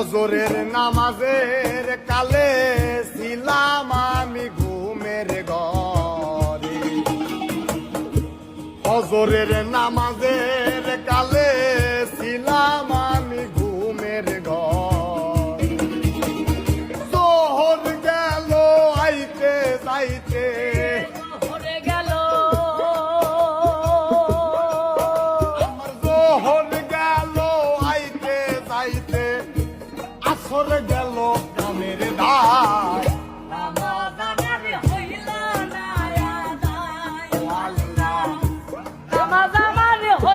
ফজরের নামাজের কালে ছিলাম আমি ঘুমের ঘরে। ফজরের নামাজের কালে ছিলাম আমি ঘুমের ঘরে। জোহর গেল আইতে যাইতে, আসর গেল কামের দা